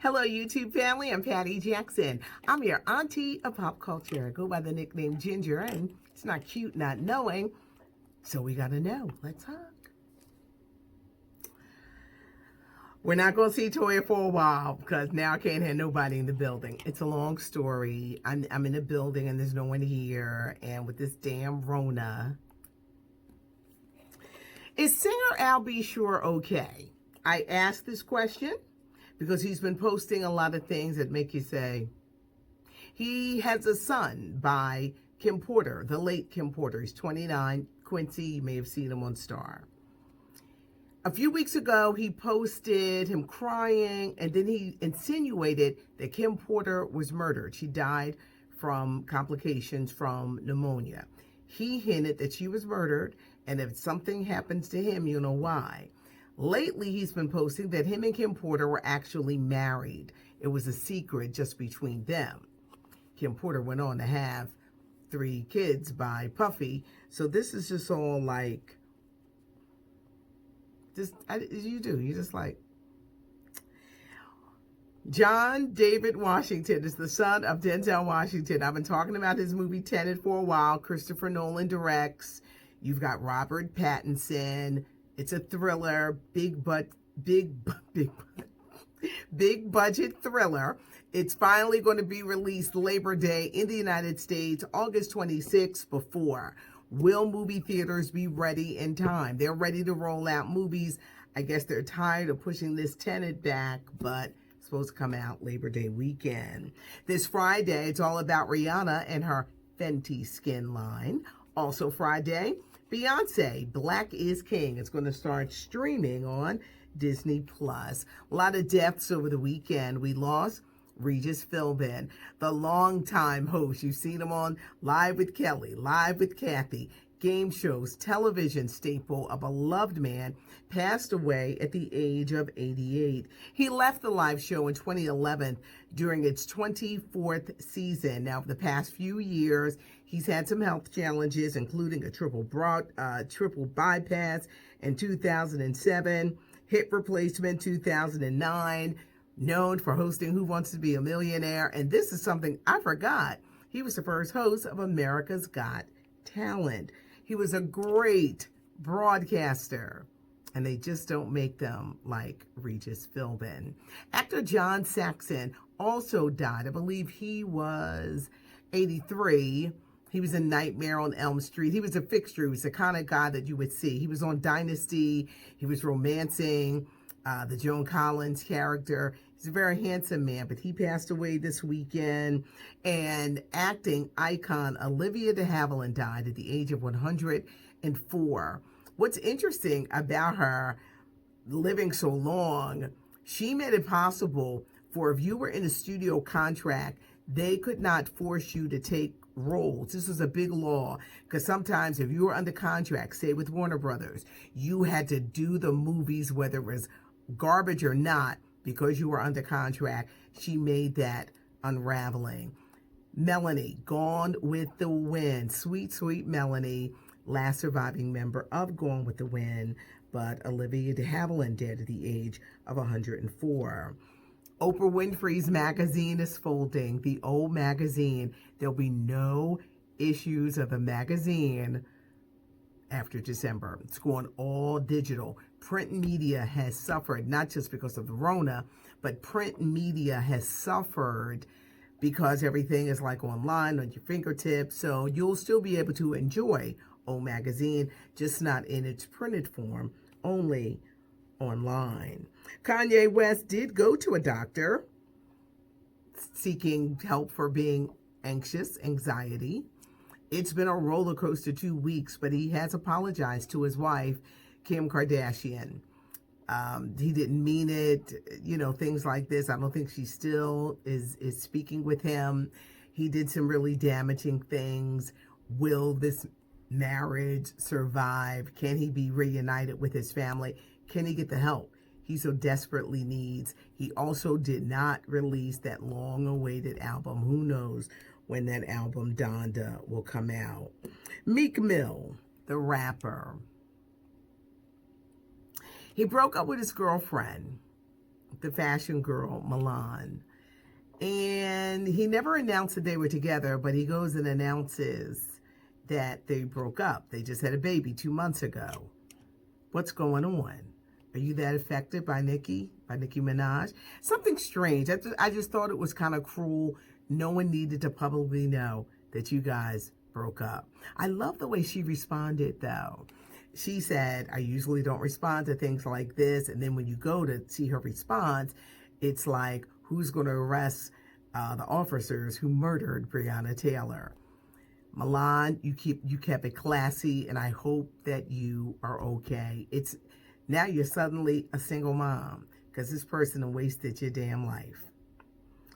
Hello, YouTube family. I'm Patty Jackson. I'm your auntie of pop culture. I go by the nickname Ginger, and it's not cute not knowing, so we gotta know. Let's talk. We're not going to see Toya for a while because now I can't have nobody in the building. It's a long story. I'm in the building and there's no one here. And with this damn Rona, is singer Al B. Sure okay? I asked this question because he's been posting a lot of things that make you say, he has a son by Kim Porter, the late Kim Porter. He's 29. Quincy, you may have seen him on Star. A few weeks ago, he posted him crying, and then he insinuated that Kim Porter was murdered. She died from complications from pneumonia. He hinted that she was murdered, and if something happens to him, you'll know why. Lately, he's been posting that him and Kim Porter were actually married. It was a secret just between them. Kim Porter went on to have 3 kids by Puffy, so this is just all like... you just like. John David Washington is the son of Denzel Washington. I've been talking about his movie Tenet for a while. Christopher Nolan directs. You've got Robert Pattinson. It's a thriller, big budget thriller. It's finally going to be released Labor Day in the United States, August 26th. Before. Will movie theaters be ready in time? They're ready to roll out movies. I guess they're tired of pushing this Tenet back, but it's supposed to come out Labor Day weekend. This Friday, it's all about Rihanna and her Fenty skin line. Also Friday, Beyonce, Black is King. It's going to start streaming on Disney+. A lot of deaths over the weekend. We lost Regis Philbin, the longtime host. You've seen him on Live with Kelly, Live with Kathy, game shows, television staple, a beloved man, passed away at the age of 88. He left the live show in 2011 during its 24th season. Now, for the past few years, he's had some health challenges, including a triple bypass in 2007, hip replacement 2009, known for hosting Who Wants to Be a Millionaire. And this is something I forgot. He was the first host of America's Got Talent. He was a great broadcaster, and they just don't make them like Regis Philbin. Actor John Saxon also died. I believe he was 83. He was in Nightmare on Elm Street. He was a fixture. He was the kind of guy that you would see. He was on Dynasty. He was romancing the Joan Collins character. He's a very handsome man, but he passed away this weekend. And acting icon Olivia de Havilland died at the age of 104. What's interesting about her living so long, she made it possible for if you were in a studio contract, they could not force you to take roles. This was a big law because sometimes if you were under contract, say with Warner Brothers, you had to do the movies whether it was garbage or not because you were under contract. She made that unraveling. Melanie, Gone with the Wind. Sweet, sweet Melanie, last surviving member of Gone with the Wind, but Olivia de Havilland dead at the age of 104. Oprah Winfrey's magazine is folding. The old magazine. There'll be no issues of the magazine after December. It's going all digital. Print media has suffered, not just because of the Rona, but print media has suffered because everything is like online on your fingertips. So you'll still be able to enjoy old magazine, just not in its printed form, only online. Kanye West did go to a doctor seeking help for being anxiety. It's been a roller coaster 2 weeks, but he has apologized to his wife, Kim Kardashian. He didn't mean it, things like this. I don't think she still is speaking with him. He did some really damaging things. Will this marriage survive? Can he be reunited with his family? Can he get the help he so desperately needs? He also did not release that long-awaited album. Who knows when that album, Donda, will come out. Meek Mill, the rapper. He broke up with his girlfriend the fashion girl, Milan. And he never announced that they were together, but he goes and announces that they broke up. They just had a baby 2 months ago. What's going on? Are you that affected by Nicki Minaj? Something strange. I just thought it was kind of cruel. No one needed to publicly know that you guys broke up. I love the way she responded, though. She said, I usually don't respond to things like this. And then when you go to see her response, it's like, who's going to arrest the officers who murdered Breonna Taylor? Milan, you kept it classy, and I hope that you are okay. Now you're suddenly a single mom because this person wasted your damn life.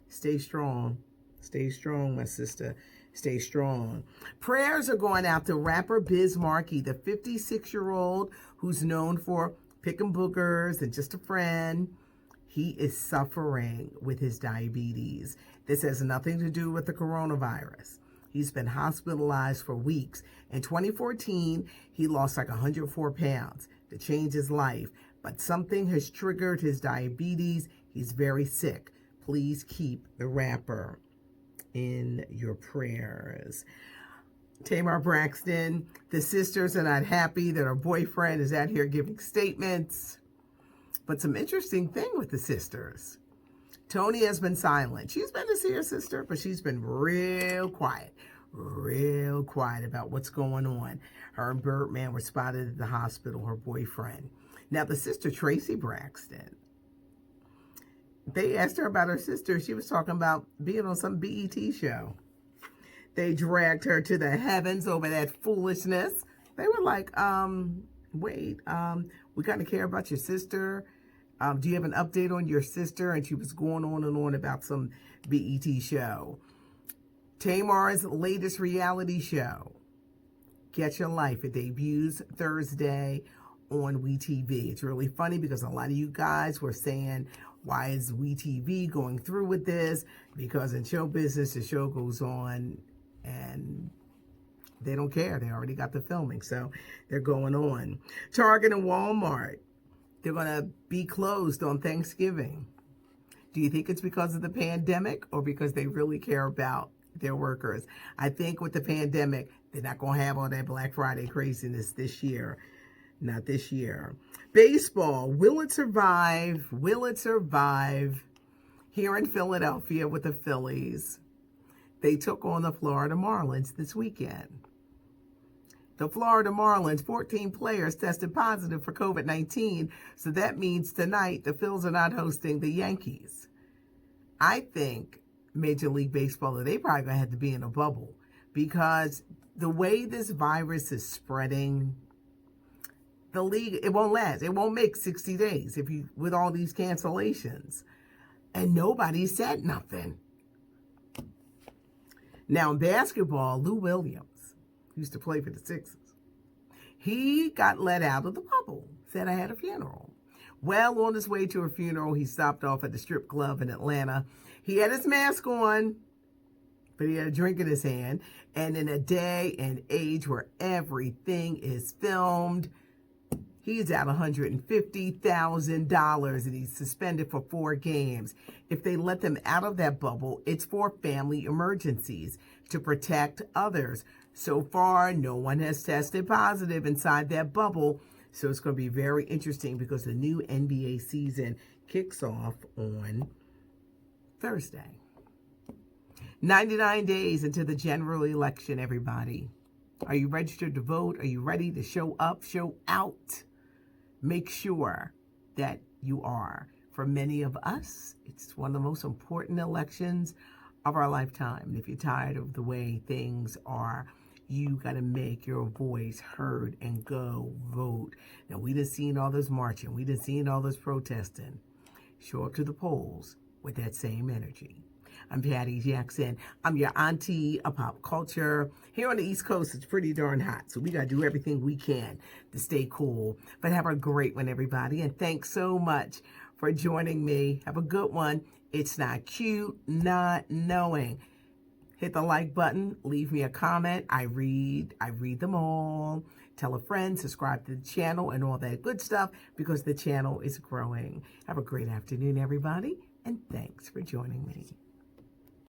Stay strong. Stay strong, my sister. Stay strong. Prayers are going out to rapper Biz Markie, the 56-year-old who's known for picking boogers and just a friend. He is suffering with his diabetes. This has nothing to do with the coronavirus. He's been hospitalized for weeks. In 2014, he lost like 104 pounds to change his life, but something has triggered his diabetes. He's very sick. Please keep the rapper in your prayers. Tamar Braxton, the sisters are not happy that her boyfriend is out here giving statements. But some interesting thing with the sisters. Toni has been silent. She's been to see her sister, but she's been real quiet about what's going on. Her and Birdman were spotted at the hospital, her boyfriend. Now, the sister, Tracy Braxton, they asked her about her sister. She was talking about being on some BET show. They dragged her to the heavens over that foolishness. They were like, wait, we kind of care about your sister. Do you have an update on your sister? And she was going on and on about some BET show. Tamar's latest reality show, Get Your Life. It debuts Thursday on WeTV. It's really funny because a lot of you guys were saying, why is WeTV going through with this? Because in show business, the show goes on and they don't care. They already got the filming, so they're going on. Target and Walmart, they're going to be closed on Thanksgiving. Do you think it's because of the pandemic or because they really care about their workers? I think with the pandemic, they're not going to have all that Black Friday craziness this year. Not this year. Baseball, will it survive? Will it survive? Here in Philadelphia with the Phillies, they took on the Florida Marlins this weekend. The Florida Marlins, 14 players tested positive for COVID-19, so that means tonight the Phils are not hosting the Yankees. I think Major League Baseball, they probably going to have to be in a bubble because the way this virus is spreading, the league, it won't last. It won't make 60 days with all these cancellations. And nobody said nothing. Now in basketball, Lou Williams used to play for the Sixers. He got let out of the bubble, said I had a funeral. Well, on his way to a funeral, he stopped off at the strip club in Atlanta. He had his mask on, but he had a drink in his hand. And in a day and age where everything is filmed, he's out $150,000 and he's suspended for 4 games. If they let them out of that bubble, it's for family emergencies to protect others. So far, no one has tested positive inside that bubble. So it's going to be very interesting because the new NBA season kicks off on Thursday. 99 days into the general election, everybody. Are you registered to vote? Are you ready to show up, show out? Make sure that you are. For many of us, it's one of the most important elections of our lifetime. And if you're tired of the way things are, you got to make your voice heard and go vote. Now, we done seen all this marching. We done seen all this protesting. Show up to the polls with that same energy. I'm Patty Jackson. I'm your auntie of pop culture. Here on the East Coast, it's pretty darn hot, so we got to do everything we can to stay cool. But have a great one, everybody, and thanks so much for joining me. Have a good one. It's not cute not knowing. Hit the like button. Leave me a comment. I read them all. tell a friend, subscribe to the channel, and all that good stuff because the channel is growing. Have a great afternoon, everybody, and thanks for joining me.